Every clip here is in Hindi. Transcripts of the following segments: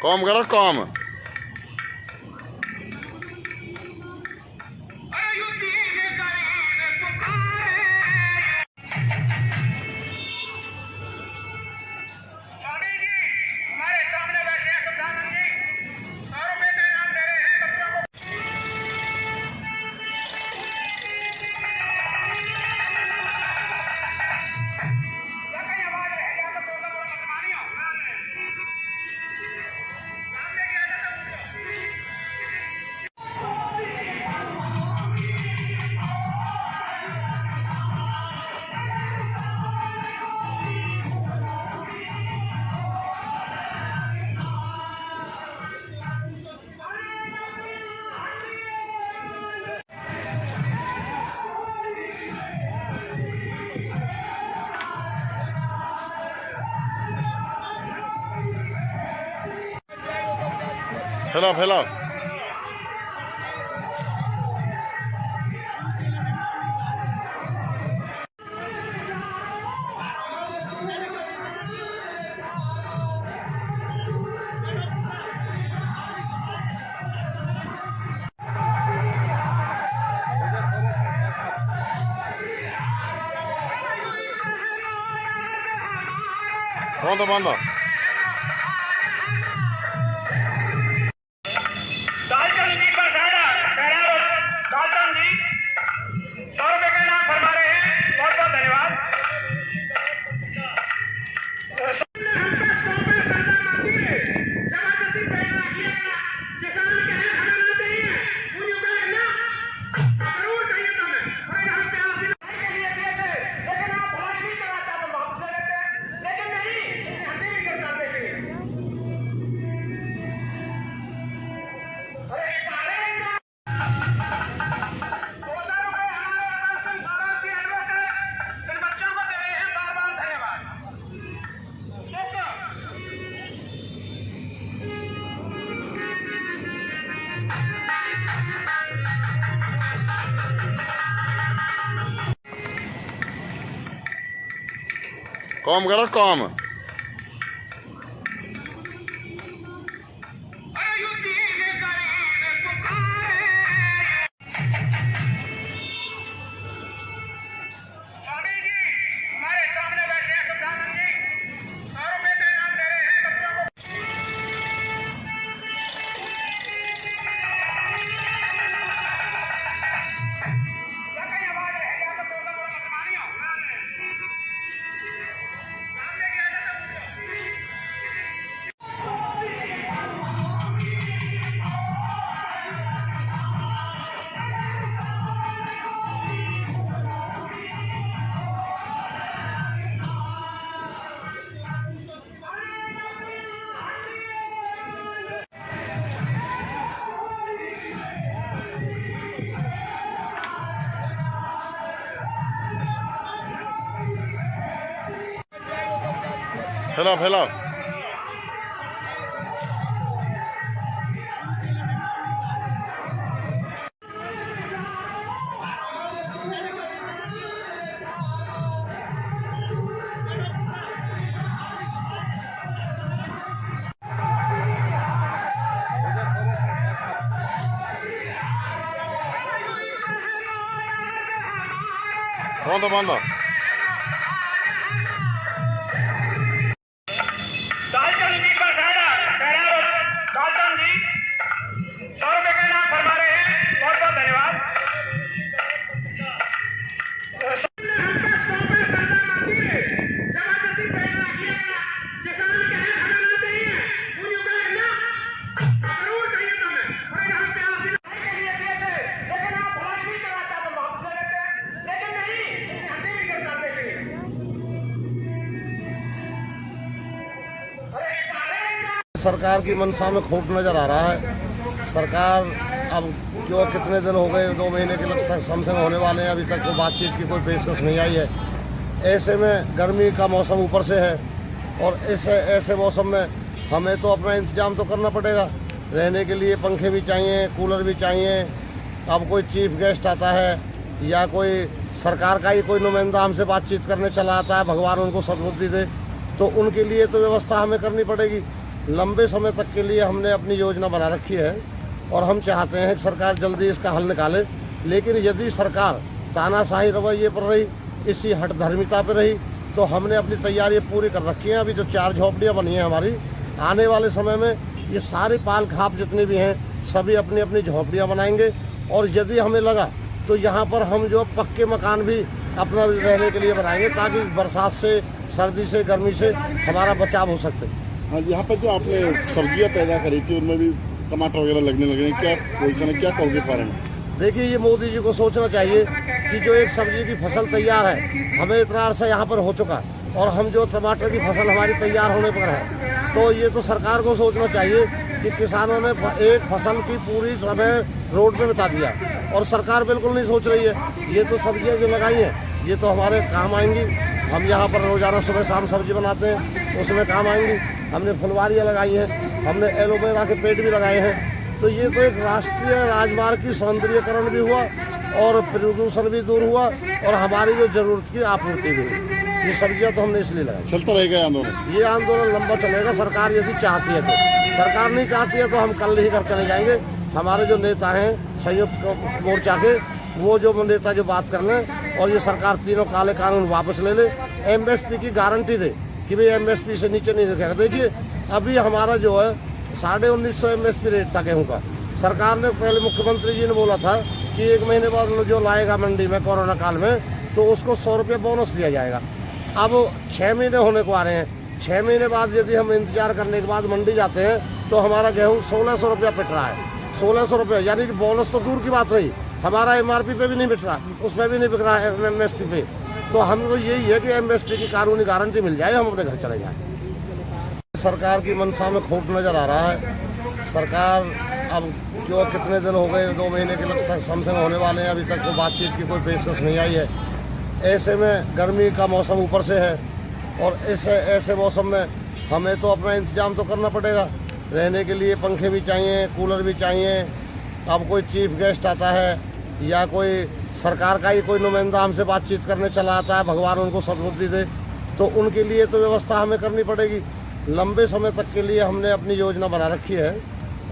काम करो काम। फैलाओ फैलाओ। बांधो बांधो। काम करो काम। फैलाओ फैलाओ। बांधो बांधो। सरकार की मंशा में खोट नजर आ रहा है। सरकार अब जो कितने दिन हो गए, 2 महीने के लगभग समथिंग होने वाले हैं, अभी तक कोई बातचीत की कोई पेशकश नहीं आई है। ऐसे में गर्मी का मौसम ऊपर से है और ऐसे मौसम में हमें तो अपना इंतजाम तो करना पड़ेगा। रहने के लिए पंखे भी चाहिए, कूलर भी चाहिए। अब कोई चीफ गेस्ट आता है या कोई सरकार का ही कोई नुमाइंदा हमसे बातचीत करने चला आता है, भगवान उनको सद्बुद्धि दे, तो उनके लिए तो व्यवस्था हमें करनी पड़ेगी। लंबे समय तक के लिए हमने अपनी योजना बना रखी है और हम चाहते हैं कि सरकार जल्दी इसका हल निकाले। लेकिन यदि सरकार तानाशाही रवैये पर रही, इसी हठधर्मिता पर रही, तो हमने अपनी तैयारी पूरी कर रखी है। अभी जो 4 झोपड़ियाँ बनी हैं हमारी, आने वाले समय में ये सारे पाल खाप जितने भी हैं सभी अपनी अपनी झोपड़ियाँ बनाएंगे। और यदि हमें लगा तो यहाँ पर हम जो पक्के मकान भी अपना रहने के लिए बनाएंगे, ताकि बरसात से, सर्दी से, गर्मी से हमारा बचाव हो सके। हाँ, यहाँ पर जो आपने सब्जियाँ पैदा करी थी उनमें भी टमाटर वगैरह लगने लगे हैं, क्या पोजीशन है, क्या कहोगे इस बारे में? देखिए, ये मोदी जी को सोचना चाहिए कि जो एक सब्जी की फसल तैयार है, हमें इतना अरसा यहाँ पर हो चुका, और हम जो टमाटर की फसल हमारी तैयार होने पर है, तो ये तो सरकार को सोचना चाहिए कि किसानों ने एक फसल की पूरी समय रोड पे बिता दिया, और सरकार बिल्कुल नहीं सोच रही है। ये तो सब्जियाँ जो लगाई हैं ये तो हमारे काम आएंगी। हम यहाँ पर रोजाना सुबह शाम सब्जी बनाते हैं, उसमें काम आएंगी। हमने फुलवारियाँ लगाई हैं, हमने एलोवेरा के पेड़ भी लगाए हैं। तो ये तो एक राष्ट्रीय राजमार्ग की सौंदर्यीकरण भी हुआ और प्रदूषण भी दूर हुआ और हमारी जो जरूरत की आपूर्ति भी हुई। ये सब्जियाँ तो हमने इसलिए लगाई। चलता रहेगा आंदोलन? ये आंदोलन लंबा चलेगा, सरकार यदि चाहती है तो। सरकार नहीं चाहती है तो हम कल ही घर चले जाएंगे। हमारे जो नेता हैं संयुक्त मोर्चा के, वो जो नेता जो बात कर लें और ये सरकार तीनों काले कानून वापस ले ले, एमएसपी की गारंटी दे कि भाई एमएसपी से नीचे नहीं रखेगा। देखिए, अभी हमारा जो है 1950 एमएसपी रेट था गेहूँ का। सरकार ने पहले, मुख्यमंत्री जी ने बोला था कि 1 महीने बाद जो लाएगा मंडी में कोरोना काल में तो उसको 100 रुपये बोनस दिया जाएगा। अब 6 महीने होने को आ रहे हैं। 6 महीने बाद यदि हम इंतजार करने के बाद मंडी जाते हैं तो हमारा गेहूँ 1600 रुपया पिट रहा है। 1600 रुपये, यानी कि बोनस तो दूर की बात रही, हमारा एमआरपी पे भी नहीं बिक रहा, उसमें भी नहीं बिक रहा है एमएसपी पे। तो हम तो यही है कि एमएसपी की कानूनी गारंटी मिल जाए, हम अपने घर चले जाएं। सरकार की मंशा में खोट नजर आ रहा है। सरकार अब जो कितने दिन हो गए, 2 महीने के तक समथिंग होने वाले हैं, अभी तक कोई बातचीत की कोई पेशकश नहीं आई है। ऐसे में गर्मी का मौसम ऊपर से है और ऐसे मौसम में हमें तो अपना इंतजाम तो करना पड़ेगा। रहने के लिए पंखे भी चाहिए, कूलर भी चाहिए। अब कोई चीफ गेस्ट आता है या कोई सरकार का ही कोई नुमाइंदा हमसे बातचीत करने चला आता है, भगवान उनको सद्बुद्धि दे, तो उनके लिए तो व्यवस्था हमें करनी पड़ेगी। लंबे समय तक के लिए हमने अपनी योजना बना रखी है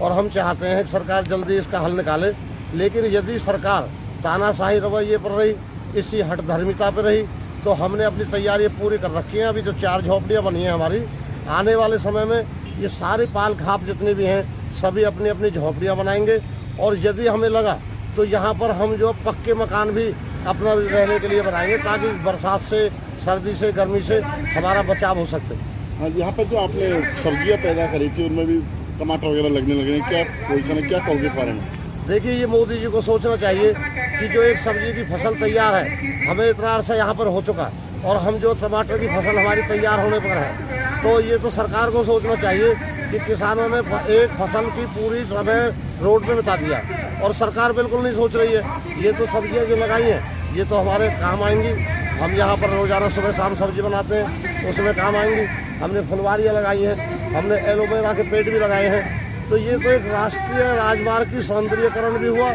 और हम चाहते हैं कि सरकार जल्दी इसका हल निकाले। लेकिन यदि सरकार तानाशाही रवैये पर रही, इसी हठधर्मिता पर रही, तो हमने अपनी तैयारी पूरी कर रखी है। अभी जो 4 झोपड़ियाँ बनी हैं हमारी, आने वाले समय में ये सारे पाल खाप जितने भी हैं सभी अपनी अपनी झोपड़ियाँ बनाएंगे। और यदि हमें लगा तो यहाँ पर हम जो पक्के मकान भी अपना रहने के लिए बनाएंगे, ताकि बरसात से, सर्दी से, गर्मी से हमारा बचाव हो सके। हाँ, यहाँ पर जो आपने सब्जियाँ पैदा करी थी उनमें भी टमाटर वगैरह लगने लगे हैं, क्या पोजीशन है, क्या कहोगे इस बारे में? देखिए, ये मोदी जी को सोचना चाहिए कि जो एक सब्जी की फसल तैयार है, हमें इतना अरसा यहाँ पर हो चुका, और हम जो टमाटर की फसल हमारी तैयार होने पर है, तो ये तो सरकार को सोचना चाहिए कि किसानों ने एक फसल की पूरी समय रोड पे बिता दिया, और सरकार बिल्कुल नहीं सोच रही है। ये तो सब्जियाँ जो लगाई हैं ये तो हमारे काम आएंगी। हम यहाँ पर रोजाना सुबह शाम सब्जी बनाते हैं, उसमें काम आएंगी। हमने फुलवारियाँ लगाई हैं, हमने एलोवेरा के पेड़ भी लगाए हैं। तो ये तो एक राष्ट्रीय राजमार्ग की सौंदर्यीकरण भी हुआ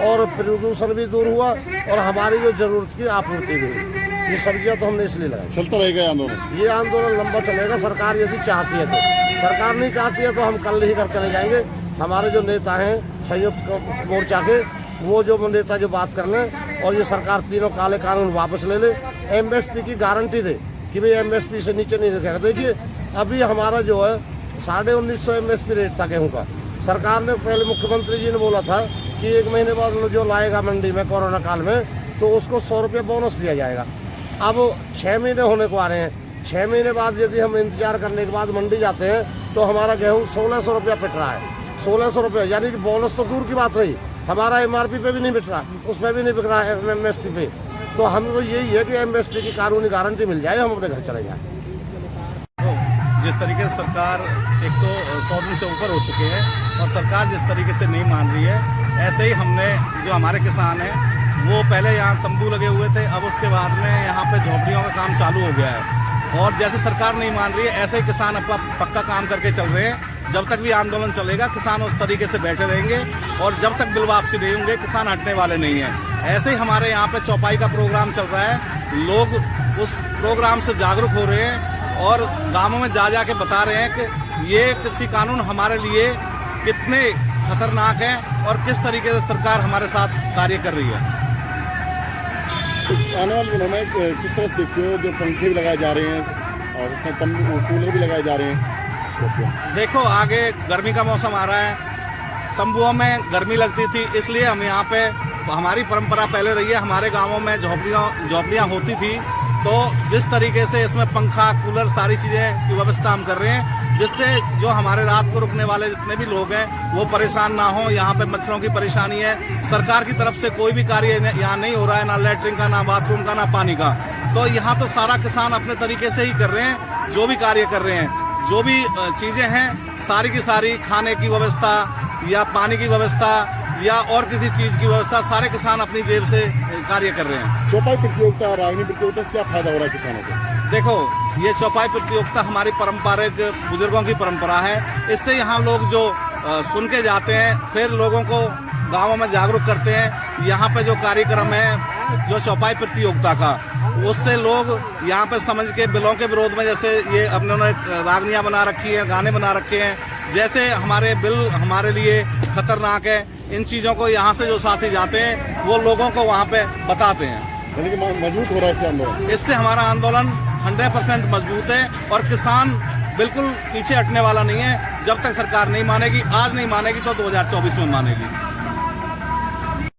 और प्रदूषण भी दूर हुआ और हमारी जो जरूरत की आपूर्ति भी हुई। ये सब्जियाँ तो हमने इसलिए लगाई। चलता रहेगा आंदोलन? ये आंदोलन लंबा चलेगा, सरकार यदि चाहती है तो। सरकार नहीं चाहती है तो हम कल ही घर चले जाएंगे। हमारे जो नेता हैं संयुक्त मोर्चा के, वो जो नेता जो बात कर लें और ये सरकार तीनों काले कानून वापस ले ले, एमएसपी की गारंटी दे कि भाई एमएसपी से नीचे नहीं रखेगा। देखिए, अभी हमारा जो है 1950 एमएसपी रेट था गेहूँ का। सरकार ने पहले, मुख्यमंत्री जी ने बोला था कि 1 महीने बाद जो लाएगा मंडी में कोरोना काल में तो उसको 100 रुपये बोनस दिया जाएगा। अब 6 महीने होने को आ रहे हैं। 6 महीने बाद यदि हम इंतजार करने के बाद मंडी जाते हैं तो हमारा गेहूँ 1600 रुपया पिट रहा है। 1600 रुपये, यानी कि बोनस तो दूर की बात रही, हमारा एमआरपी पे भी नहीं बिक रहा, उसमें भी नहीं बिक रहा है एमएसपी पे। तो हम तो यही है कि एमएसपी की कानूनी गारंटी मिल जाए, हम अपने घर चले जाएं। जिस तरीके से सरकार 100 दिन से ऊपर हो चुके हैं और सरकार जिस तरीके से नहीं मान रही है, ऐसे ही हमने, जो हमारे किसान हैं वो पहले यहाँ तंबू लगे हुए थे, अब उसके बाद में यहाँ पे झोपड़ियों का काम चालू हो गया है। और जैसे सरकार नहीं मान रही है, ऐसे ही किसान अपना पक्का काम करके चल रहे हैं। जब तक भी आंदोलन चलेगा किसान उस तरीके से बैठे रहेंगे और जब तक बिल वापसी नहीं होंगे किसान हटने वाले नहीं हैं। ऐसे ही हमारे यहाँ पे चौपाई का प्रोग्राम चल रहा है, लोग उस प्रोग्राम से जागरूक हो रहे हैं और गाँवों में जा के बता रहे हैं कि ये कृषि कानून हमारे लिए कितने खतरनाक है और किस तरीके से सरकार हमारे साथ कार्य कर रही है। तो आने वाले दिनों में किस तरह से देखते हो, जो पंखे भी लगाए जा रहे हैं और उसमें कूलर भी लगाए जा रहे हैं? देखो, आगे गर्मी का मौसम आ रहा है, तंबुओं में गर्मी लगती थी, इसलिए हम यहाँ पे, हमारी परंपरा पहले रही है, हमारे गांवों में झोपड़ियाँ होती थी, तो जिस तरीके से इसमें पंखा, कूलर, सारी चीजें की व्यवस्था हम कर रहे हैं, जिससे जो हमारे रात को रुकने वाले जितने भी लोग हैं वो परेशान ना हो। यहाँ पे मच्छरों की परेशानी है, सरकार की तरफ से कोई भी कार्य यहाँ नहीं हो रहा है, ना लैट्रिन का, ना बाथरूम का, ना पानी का। तो यहाँ तो सारा किसान अपने तरीके से ही कर रहे हैं, जो भी कार्य कर रहे हैं, जो भी चीजें हैं सारी की सारी, खाने की व्यवस्था या पानी की व्यवस्था या और किसी चीज की व्यवस्था, सारे किसान अपनी जेब से कार्य कर रहे हैं। चौपाई प्रतियोगिता, रागनी प्रतियोगिता से क्या फायदा हो रहा है किसानों को? देखो, ये चौपाई प्रतियोगिता हमारी पारंपरिक बुजुर्गों की परंपरा है। इससे यहाँ लोग जो सुन के जाते हैं, फिर लोगों को गांवों में जागरूक करते हैं। यहाँ पे जो कार्यक्रम है जो चौपाई प्रतियोगिता का, उससे लोग यहाँ पे समझ के बिलों के विरोध में, जैसे ये अपने रागनियां बना रखी है, गाने बना रखे हैं, जैसे हमारे बिल हमारे लिए खतरनाक है, इन चीजों को यहाँ से जो साथी जाते हैं वो लोगों को वहाँ पे बताते हैं। यानी कि मजबूत हो रहा है इससे आंदोलन? इससे हमारा आंदोलन 100% मजबूत है और किसान बिल्कुल पीछे हटने वाला नहीं है। जब तक सरकार नहीं मानेगी, आज नहीं मानेगी तो 2024 में मानेगी।